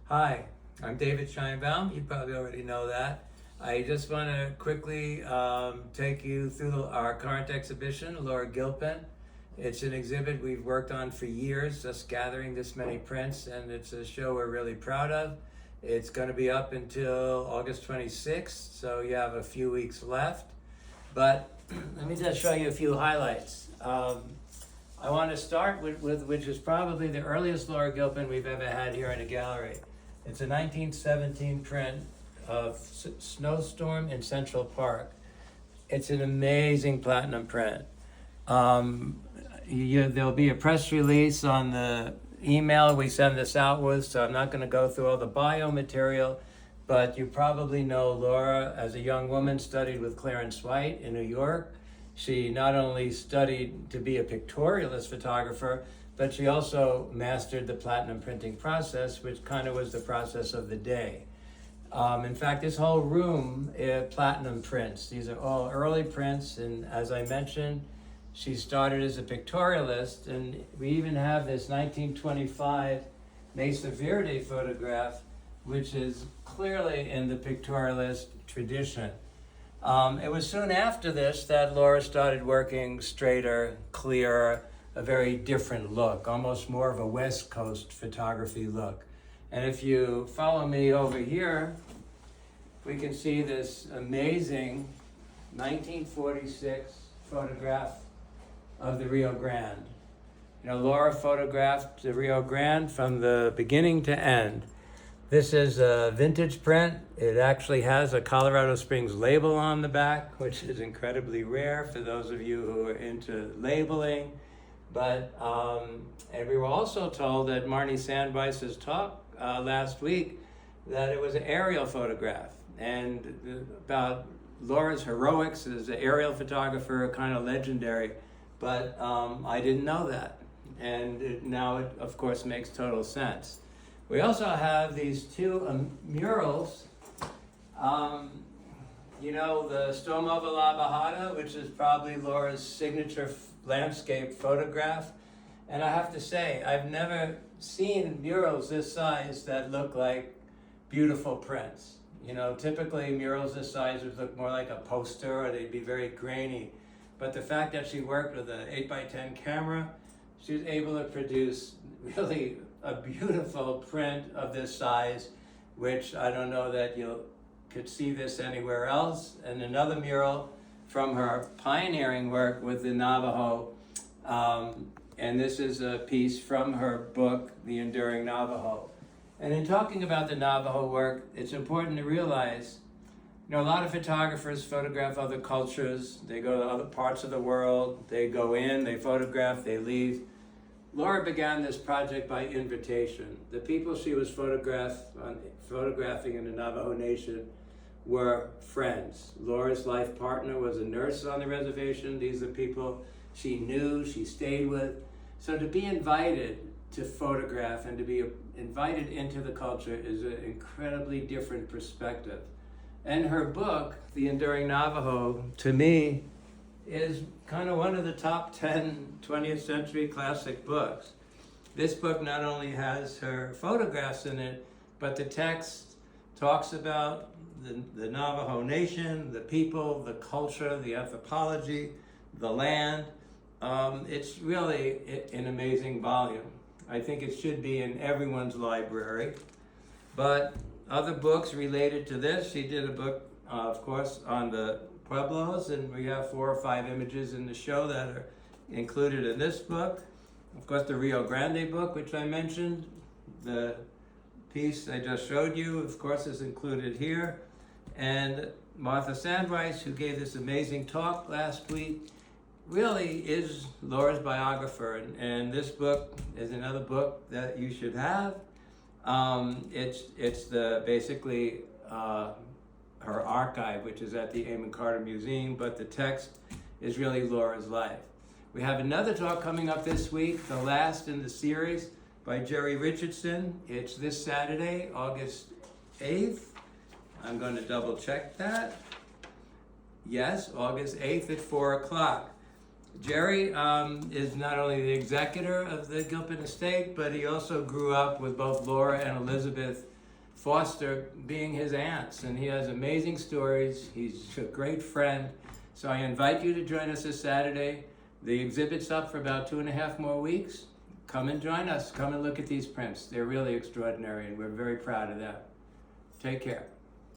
Hi, I'm David Scheinbaum. You probably already know that. I just want to quickly take you through our current exhibition, Laura Gilpin. It's an exhibit we've worked on for years, just gathering this many prints, and it's a show we're really proud of. It's going to be up until August 26th, so you have a few weeks left. But let me just show you a few highlights. I want to start with which is probably the earliest Laura Gilpin we've ever had here in a gallery. It's a 1917 print of Snowstorm in Central Park. It's an amazing platinum print. There'll be a press release on the email we send this out with, so I'm not going to go through all the bio material, but you probably know Laura as a young woman studied with Clarence White in New York. She not only studied to be a pictorialist photographer, but she also mastered the platinum printing process, which kind of was the process of the day. In fact, this whole room is platinum prints. These are all early prints, and as I mentioned, she started as a pictorialist, and we even have this 1925 Mesa Verde photograph, which is clearly in the pictorialist tradition. It was soon after this that Laura started working straighter, clearer, a very different look, almost more of a West Coast photography look. And if you follow me over here, we can see this amazing 1946 photograph of the Rio Grande. You know, Laura photographed the Rio Grande from the beginning to end. This is a vintage print. It actually has a Colorado Springs label on the back, which is incredibly rare for those of you who are into labeling. But, and we were also told at Marnie Sandweiss's talk last week that it was an aerial photograph. And about Laura's heroics as an aerial photographer, kind of legendary. But I didn't know that. And now it, of course, makes total sense. We also have these two murals. You know, the Storm over La Bajada, which is probably Laura's signature landscape photograph. And I have to say, I've never seen murals this size that look like beautiful prints. You know, typically murals this size would look more like a poster, or they'd be very grainy. But the fact that she worked with an 8x10 camera, she was able to produce really a beautiful print of this size, which I don't know that you could see this anywhere else. And another mural from her pioneering work with the Navajo. And this is a piece from her book, The Enduring Navajo. And in talking about the Navajo work, it's important to realize, you know, a lot of photographers photograph other cultures. They go to other parts of the world. They go in, they photograph, they leave. Laura began this project by invitation. The people she was photographing in the Navajo Nation were friends. Laura's life partner was a nurse on the reservation. These are people she knew, she stayed with. So to be invited to photograph and to be invited into the culture is an incredibly different perspective. And her book, The Enduring Navajo, to me, is kind of one of the top 10 20th century classic books. This book not only has her photographs in it, but the text talks about the Navajo Nation, the people, the culture, the anthropology, the land. It's really an amazing volume. I think it should be in everyone's library. But other books related to this, she did a book, of course, on the Pueblos, and we have 4 or 5 images in the show that are included in this book. Of course, the Rio Grande book, which I mentioned, the piece I just showed you, of course, is included here. And Martha Sandweiss, who gave this amazing talk last week, really is Laura's biographer. And this book is another book that you should have. It's basically her archive, which is at the Amon Carter Museum, but the text is really Laura's life. We have another talk coming up this week, the last in the series, by Jerry Richardson. It's this Saturday, August 8th. I'm going to double check that. Yes, August 8th at 4 o'clock. Jerry is not only the executor of the Gilpin estate, but he also grew up with both Laura and Elizabeth Foster being his aunts, and he has amazing stories. He's a great friend. So I invite you to join us this Saturday. The exhibit's up for about 2.5 more weeks. Come and join us. Come and look at these prints. They're really extraordinary, and we're very proud of them. Take care.